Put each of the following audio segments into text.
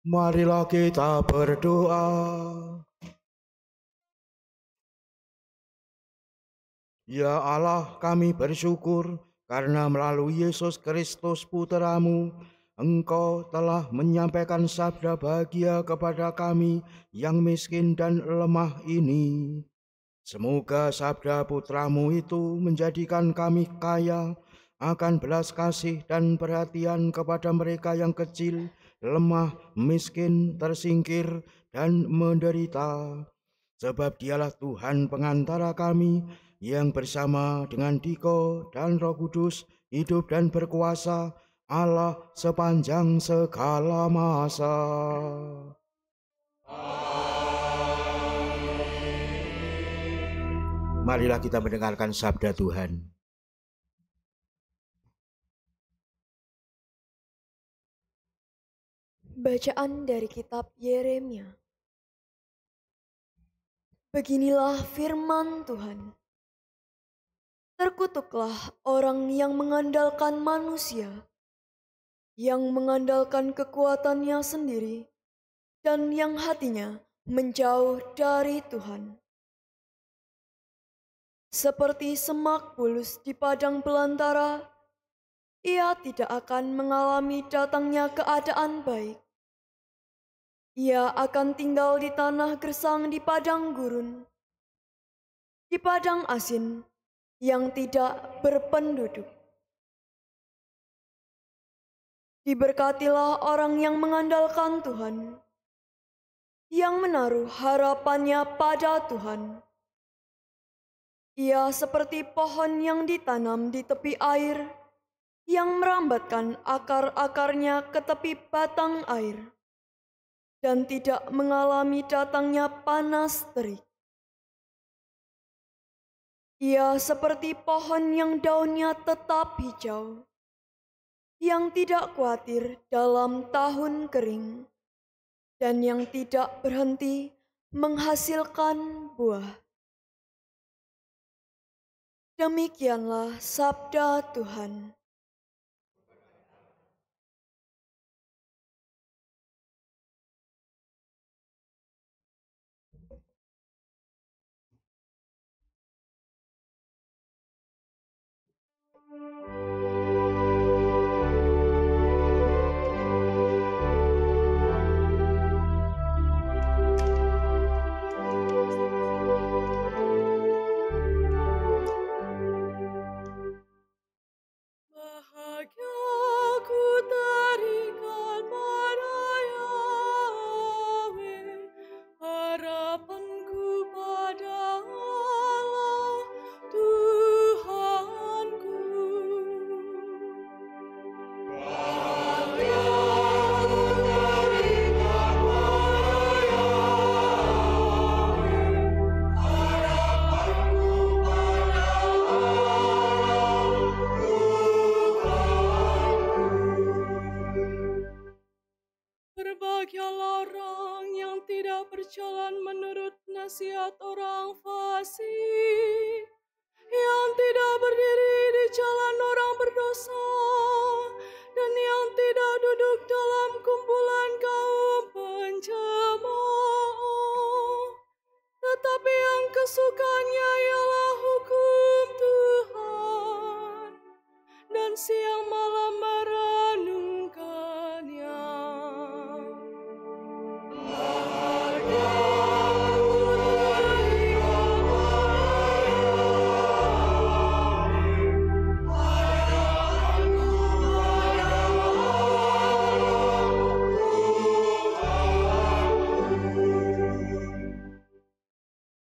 Marilah kita berdoa. Ya Allah, kami bersyukur karena melalui Yesus Kristus Putra-Mu, Engkau telah menyampaikan sabda bahagia kepada kami yang miskin dan lemah ini. Semoga sabda Putra-Mu itu menjadikan kami kaya akan belas kasih dan perhatian kepada mereka yang kecil, lemah, miskin, tersingkir, dan menderita. Sebab Dialah Tuhan pengantara kami yang bersama dengan Diko dan Roh Kudus hidup dan berkuasa Allah sepanjang segala masa. Marilah kita mendengarkan sabda Tuhan. Bacaan dari kitab Yeremia. Beginilah firman Tuhan. Terkutuklah orang yang mengandalkan manusia, yang mengandalkan kekuatannya sendiri, dan yang hatinya menjauh dari Tuhan. Seperti semak bulus di padang belantara, ia tidak akan mengalami datangnya keadaan baik. Ia akan tinggal di tanah gersang di padang gurun, di padang asin yang tidak berpenduduk. Diberkatilah orang yang mengandalkan Tuhan, yang menaruh harapannya pada Tuhan. Ia seperti pohon yang ditanam di tepi air, yang merambatkan akar-akarnya ke tepi batang air, dan tidak mengalami datangnya panas terik. Ia seperti pohon yang daunnya tetap hijau, yang tidak khawatir dalam tahun kering, dan yang tidak berhenti menghasilkan buah. Demikianlah sabda Tuhan. Berbahagialah orang yang tidak berjalan menurut nasihat orang fasik, yang tidak berdiri di jalan orang berdosa, dan yang tidak duduk dalam kumpulan kaum pencemooh. Tetapi yang kesukaannya ialah hukum Tuhan, dan siang malam merenungkannya.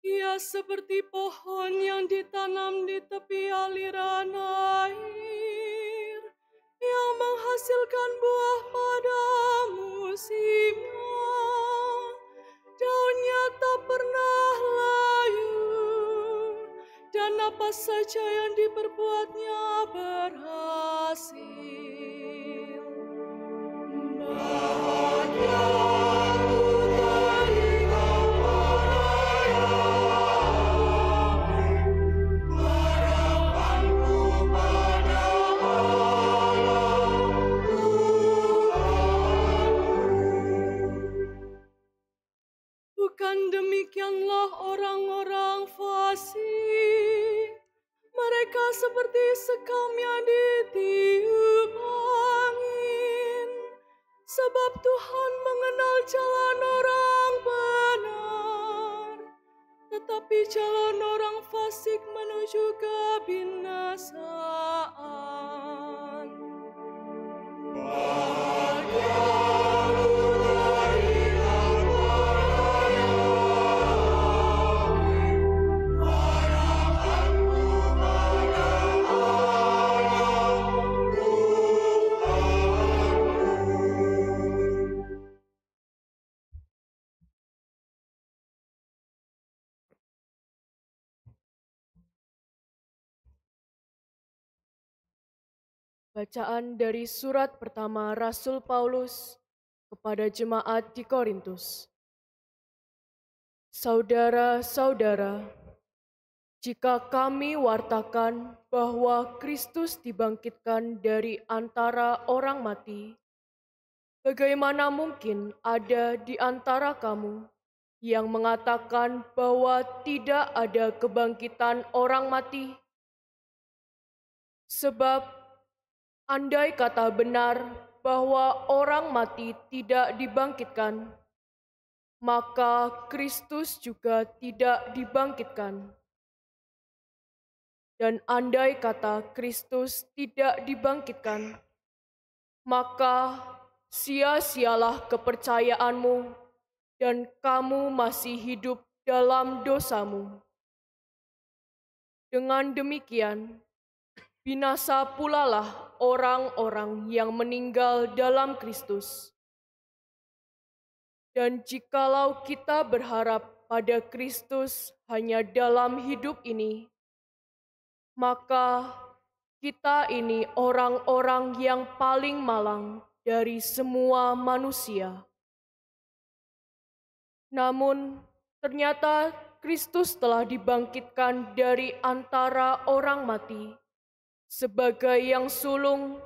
Ia seperti pohon yang ditanam di tepi aliran air, yang menghasilkan buah pada musimnya. Daunnya tak pernah layu, dan apa saja yang diperbuatnya berhasil. sebab Tuhan mengenal jalan orang benar, tetapi jalan orang fasik menuju kebinasaan. Bacaan dari surat pertama Rasul Paulus kepada jemaat di Korintus. Saudara-saudara, jika kami wartakan bahwa Kristus dibangkitkan dari antara orang mati, bagaimana mungkin ada di antara kamu yang mengatakan bahwa tidak ada kebangkitan orang mati? Sebab andai kata benar bahwa orang mati tidak dibangkitkan, maka Kristus juga tidak dibangkitkan. Dan andai kata Kristus tidak dibangkitkan, maka sia-sialah kepercayaanmu dan kamu masih hidup dalam dosamu. Dengan demikian, binasa pulalah orang-orang yang meninggal dalam Kristus. Dan jikalau kita berharap pada Kristus hanya dalam hidup ini, maka kita ini orang-orang yang paling malang dari semua manusia. Namun, ternyata Kristus telah dibangkitkan dari antara orang mati, sebagai yang sulung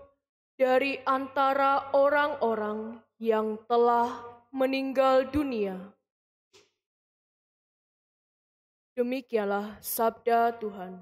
dari antara orang-orang yang telah meninggal dunia. Demikianlah sabda Tuhan.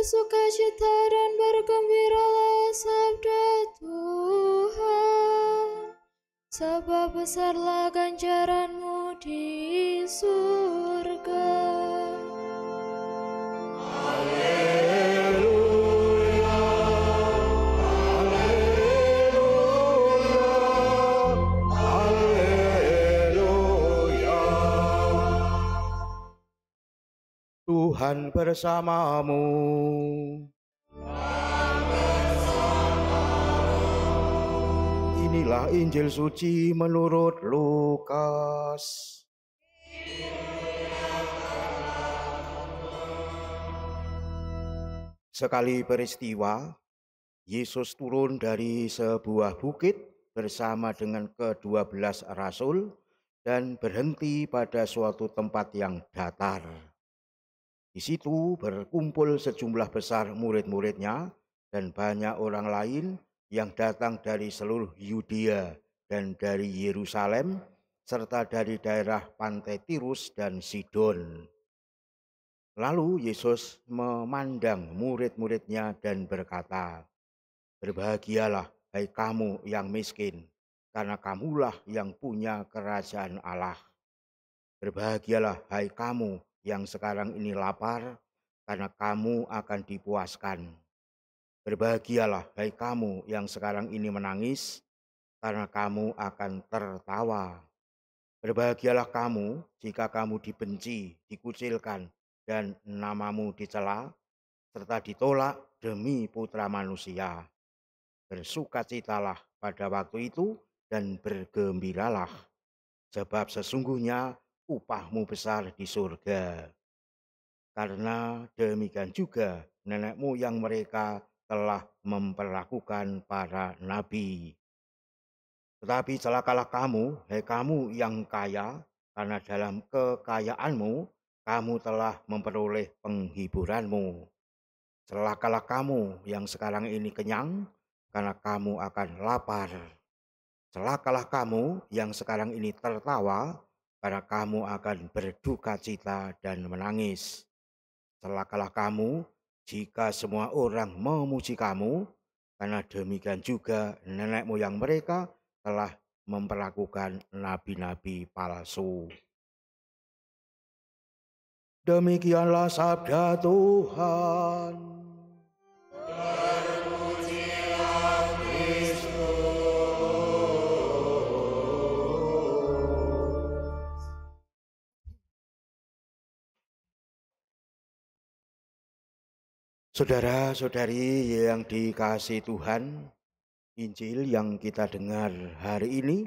Bersukacita dan bergembiralah sabda Tuhan, sebab besarlah ganjaranmu di surga. Haleluya, haleluya, haleluya. Tuhan bersamamu. Inilah Injil suci menurut Lukas. Sekali peristiwa, Yesus turun dari sebuah bukit bersama dengan ke-12 rasul dan berhenti pada suatu tempat yang datar. Di situ berkumpul sejumlah besar murid-muridnya dan banyak orang lain yang datang dari seluruh Yudea dan dari Yerusalem, serta dari daerah pantai Tirus dan Sidon. Lalu Yesus memandang murid-muridnya dan berkata, "Berbahagialah, hai kamu yang miskin, karena kamulah yang punya kerajaan Allah. Berbahagialah, hai kamu yang sekarang ini lapar, karena kamu akan dipuaskan. Berbahagialah, hai kamu yang sekarang ini menangis, karena kamu akan tertawa. Berbahagialah kamu jika kamu dibenci, dikucilkan, dan namamu dicela, serta ditolak demi Putra Manusia. Bersukacitalah pada waktu itu dan bergembiralah, sebab sesungguhnya upahmu besar di surga. Karena demikian juga nenek moyang mereka telah memperlakukan para nabi. Tetapi celakalah kamu, hai kamu yang kaya, karena dalam kekayaanmu kamu telah memperoleh penghiburanmu. Celakalah kamu yang sekarang ini kenyang, karena kamu akan lapar. Celakalah kamu yang sekarang ini tertawa, karena kamu akan berduka cita dan menangis. Celakalah kamu jika semua orang memuji kamu, karena demikian juga nenek moyang mereka telah memperlakukan nabi-nabi palsu. Demikianlah sabda Tuhan. Saudara-saudari yang dikasihi Tuhan, Injil yang kita dengar hari ini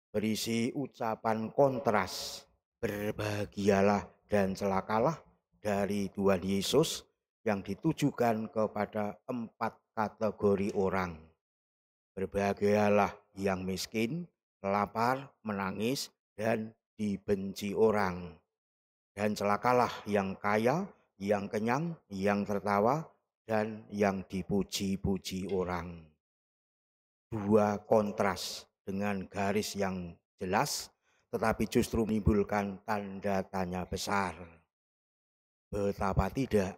berisi ucapan kontras, berbahagialah dan celakalah dari Tuhan Yesus yang ditujukan kepada 4 kategori orang. Berbahagialah yang miskin, lapar, menangis, dan dibenci orang. Dan celakalah yang kaya, yang kenyang, yang tertawa, dan yang dipuji-puji orang. 2 kontras dengan garis yang jelas, tetapi justru menimbulkan tanda tanya besar. Betapa tidak?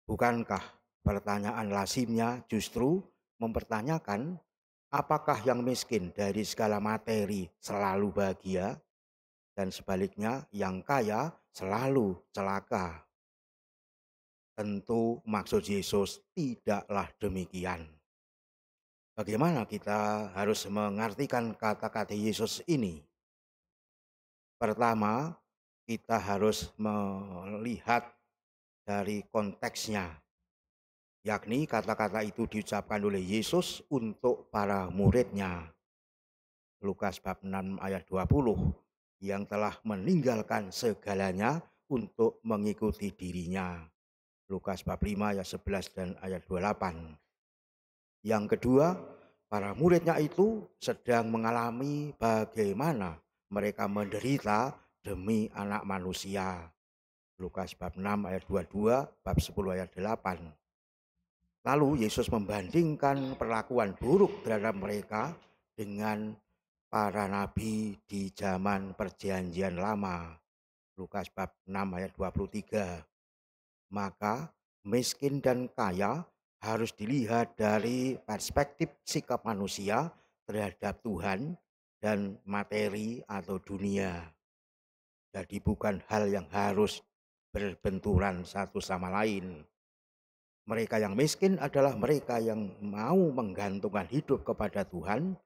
Bukankah pertanyaan lazimnya justru mempertanyakan apakah yang miskin dari segala materi selalu bahagia, dan sebaliknya yang kaya selalu celaka? Tentu maksud Yesus tidaklah demikian. Bagaimana kita harus mengartikan kata-kata Yesus ini? Pertama, kita harus melihat dari konteksnya, yakni kata-kata itu diucapkan oleh Yesus untuk para muridnya. Lukas bab 6 ayat 20, yang telah meninggalkan segalanya untuk mengikuti dirinya. Lukas bab 5 ayat 11 dan ayat 28. Yang kedua, para muridnya itu sedang mengalami bagaimana mereka menderita demi anak manusia. Lukas bab 6 ayat 22, bab 10 ayat 8. Lalu Yesus membandingkan perlakuan buruk terhadap mereka dengan para nabi di zaman Perjanjian Lama. Lukas bab 6 ayat 23. Maka miskin dan kaya harus dilihat dari perspektif sikap manusia terhadap Tuhan dan materi atau dunia. Jadi bukan hal yang harus berbenturan satu sama lain. Mereka yang miskin adalah mereka yang mau menggantungkan hidup kepada Tuhan,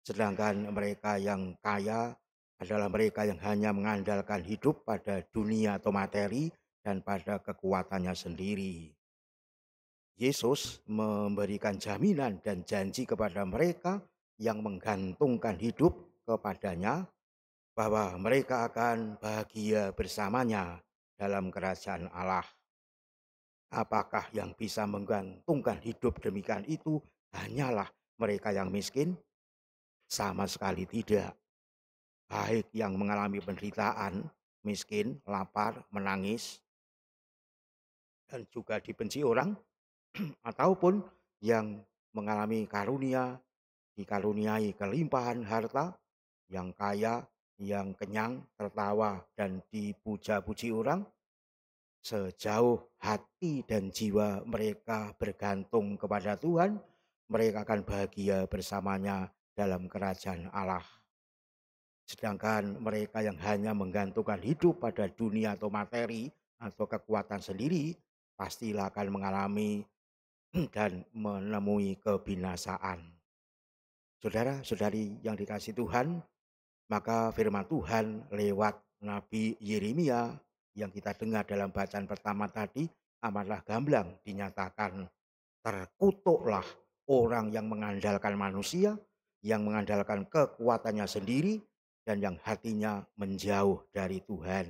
sedangkan mereka yang kaya adalah mereka yang hanya mengandalkan hidup pada dunia atau materi dan pada kekuatannya sendiri. Yesus memberikan jaminan dan janji kepada mereka yang menggantungkan hidup kepadanya bahwa mereka akan bahagia bersamanya dalam kerajaan Allah. Apakah yang bisa menggantungkan hidup demikian itu hanyalah mereka yang miskin? Sama sekali tidak. Baik yang mengalami penderitaan, miskin, lapar, menangis, dan juga dibenci orang, ataupun yang mengalami karunia, dikaruniai kelimpahan harta, yang kaya, yang kenyang, tertawa, dan dipuja-puji orang, sejauh hati dan jiwa mereka bergantung kepada Tuhan, mereka akan bahagia bersamanya dalam kerajaan Allah. Sedangkan mereka yang hanya menggantungkan hidup pada dunia atau materi atau kekuatan sendiri, pastilah akan mengalami dan menemui kebinasaan. Saudara-saudari yang dikasihi Tuhan, maka firman Tuhan lewat Nabi Yeremia yang kita dengar dalam bacaan pertama tadi amatlah gamblang dinyatakan, terkutuklah orang yang mengandalkan manusia, yang mengandalkan kekuatannya sendiri, dan yang hatinya menjauh dari Tuhan.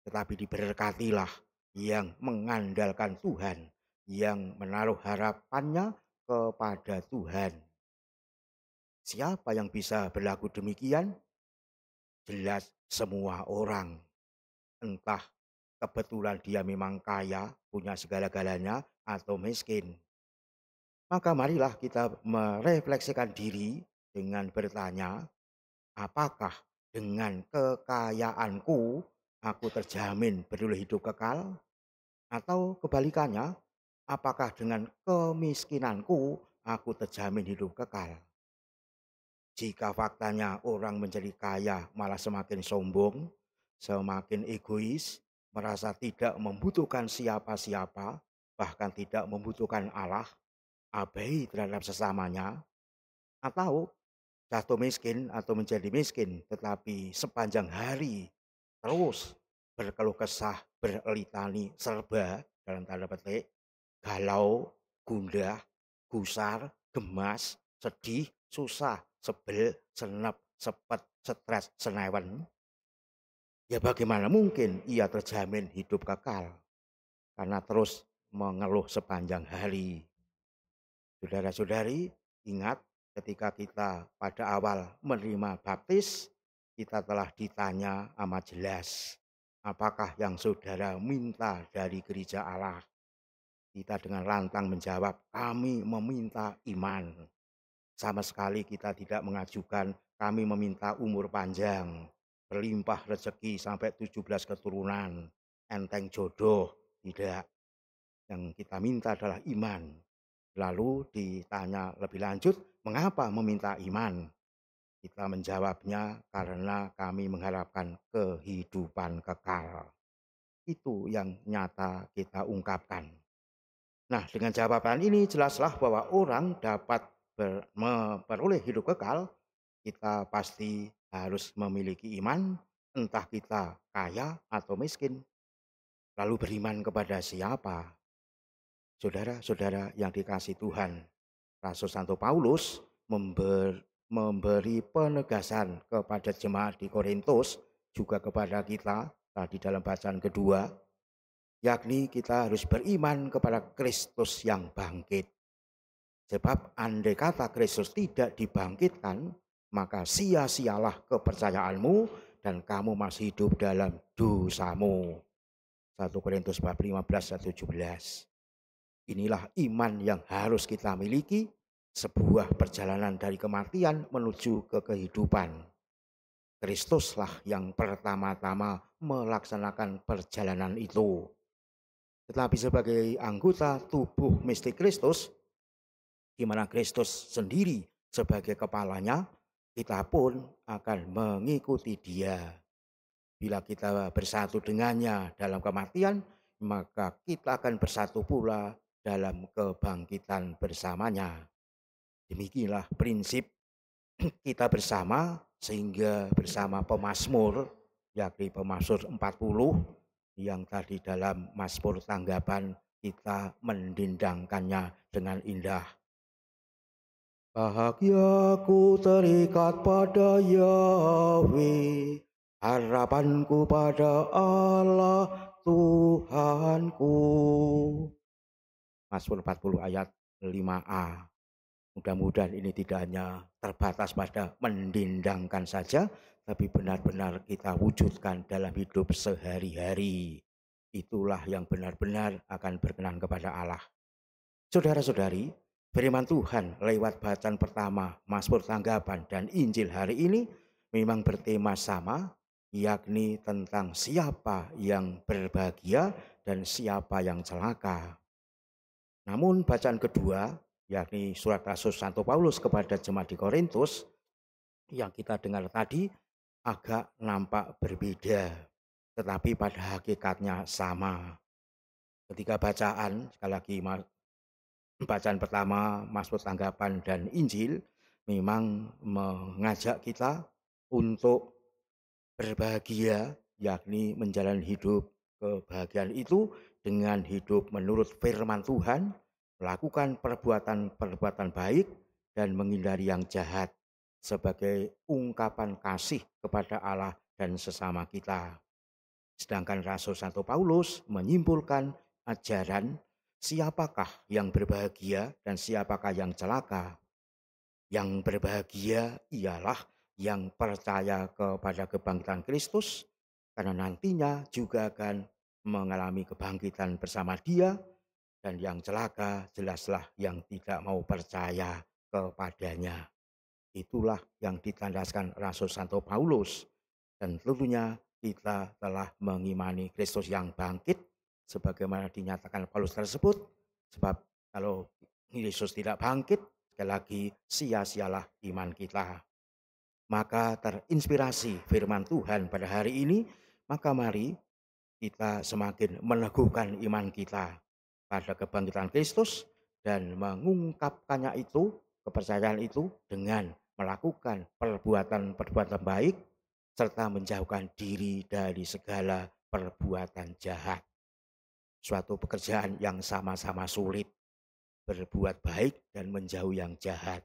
Tetapi diberkatilah yang mengandalkan Tuhan, yang menaruh harapannya kepada Tuhan. Siapa yang bisa berlaku demikian? Jelas semua orang. Entah kebetulan dia memang kaya, punya segala-galanya, atau miskin. Maka marilah kita merefleksikan diri dengan bertanya, apakah dengan kekayaanku aku terjamin beroleh hidup kekal? Atau kebalikannya, apakah dengan kemiskinanku aku terjamin hidup kekal? Jika faktanya orang menjadi kaya malah semakin sombong, semakin egois, merasa tidak membutuhkan siapa-siapa, bahkan tidak membutuhkan Allah, abai terhadap sesamanya, atau jatuh miskin atau menjadi miskin, tetapi sepanjang hari terus berkeluh kesah, berlitani, serba dalam tanda petik, galau, gundah, gusar, gemas, sedih, susah, sebel, senep, sepet, stres, senewen. Ya bagaimana mungkin ia terjamin hidup kekal karena terus mengeluh sepanjang hari. Saudara-saudari, ingat ketika kita pada awal menerima baptis, kita telah ditanya amat jelas, apakah yang saudara minta dari gereja Allah? Kita dengan lantang menjawab, kami meminta iman. Sama sekali kita tidak mengajukan, kami meminta umur panjang, berlimpah rezeki sampai 17 keturunan, enteng jodoh, tidak. Yang kita minta adalah iman. Lalu ditanya lebih lanjut, mengapa meminta iman? Kita menjawabnya karena kami mengharapkan kehidupan kekal. Itu yang nyata kita ungkapkan. Nah, dengan jawaban ini jelaslah bahwa orang dapat memperoleh hidup kekal. Kita pasti harus memiliki iman, entah kita kaya atau miskin. Lalu beriman kepada siapa? Saudara-saudara yang dikasihi Tuhan, Rasul Santo Paulus memberi penegasan kepada jemaat di Korintus, juga kepada kita tadi dalam bacaan kedua, yakni kita harus beriman kepada Kristus yang bangkit. Sebab andai kata Kristus tidak dibangkitkan, maka sia-sialah kepercayaanmu dan kamu masih hidup dalam dosamu. 1 Korintus 15:17. Inilah iman yang harus kita miliki, sebuah perjalanan dari kematian menuju ke kehidupan. Kristuslah yang pertama-tama melaksanakan perjalanan itu. Tetapi sebagai anggota tubuh mistik Kristus, di mana Kristus sendiri sebagai kepalanya, kita pun akan mengikuti Dia. Bila kita bersatu dengannya dalam kematian, maka kita akan bersatu pula dalam kebangkitan bersamanya. Demikianlah prinsip kita bersama, sehingga bersama pemazmur, yakni pemazmur 40, yang tadi dalam Mazmur tanggapan kita mendendangkannya dengan indah. Bahagiaku terikat pada Yahweh, harapanku pada Allah Tuhanku. Mazmur 40 ayat 5a. Mudah-mudahan ini tidak hanya terbatas pada mendendangkan saja, tapi benar-benar kita wujudkan dalam hidup sehari-hari. Itulah yang benar-benar akan berkenan kepada Allah. Saudara-saudari, firman Tuhan lewat bacaan pertama, Mazmur tanggapan dan Injil hari ini memang bertema sama, yakni tentang siapa yang berbahagia dan siapa yang celaka. Namun bacaan kedua, yakni surat Rasul Santo Paulus kepada jemaat di Korintus, yang kita dengar tadi agak nampak berbeda, tetapi pada hakikatnya sama. Ketika bacaan, sekali lagi bacaan pertama, Mazmur tanggapan dan Injil, memang mengajak kita untuk berbahagia, yakni menjalani hidup kebahagiaan itu dengan hidup menurut firman Tuhan, melakukan perbuatan-perbuatan baik dan menghindari yang jahat. sebagai ungkapan kasih kepada Allah dan sesama kita. Sedangkan Rasul Santo Paulus menyimpulkan ajaran siapakah yang berbahagia dan siapakah yang celaka. Yang berbahagia ialah yang percaya kepada kebangkitan Kristus, karena nantinya juga akan mengalami kebangkitan bersama Dia. Dan yang celaka jelaslah yang tidak mau percaya kepadanya. Itulah yang ditandaskan Rasul Santo Paulus. Dan tentunya kita telah mengimani Kristus yang bangkit sebagaimana dinyatakan Paulus tersebut. Sebab kalau Yesus tidak bangkit, sekali lagi sia-sialah iman kita. Maka terinspirasi firman Tuhan pada hari ini, maka mari kita semakin meneguhkan iman kita pada kebangkitan Kristus dan mengungkapkannya itu, kepercayaan itu dengan melakukan perbuatan-perbuatan baik serta menjauhkan diri dari segala perbuatan jahat. Suatu pekerjaan yang sama-sama sulit, berbuat baik dan menjauh yang jahat.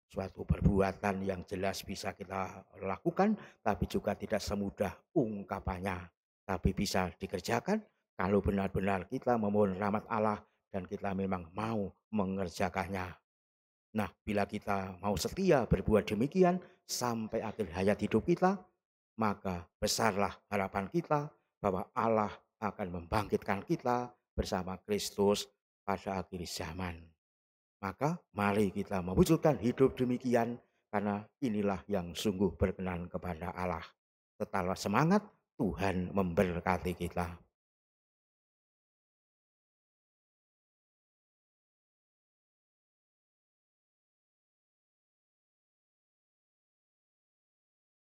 Suatu perbuatan yang jelas bisa kita lakukan, tapi juga tidak semudah ungkapannya. Tapi bisa dikerjakan kalau benar-benar kita memohon rahmat Allah dan kita memang mau mengerjakannya. Nah, bila kita mau setia berbuat demikian sampai akhir hayat hidup kita, maka besarlah harapan kita bahwa Allah akan membangkitkan kita bersama Kristus pada akhir zaman. Maka mari kita mewujudkan hidup demikian, karena inilah yang sungguh berkenan kepada Allah. Tetaplah semangat, Tuhan memberkati kita.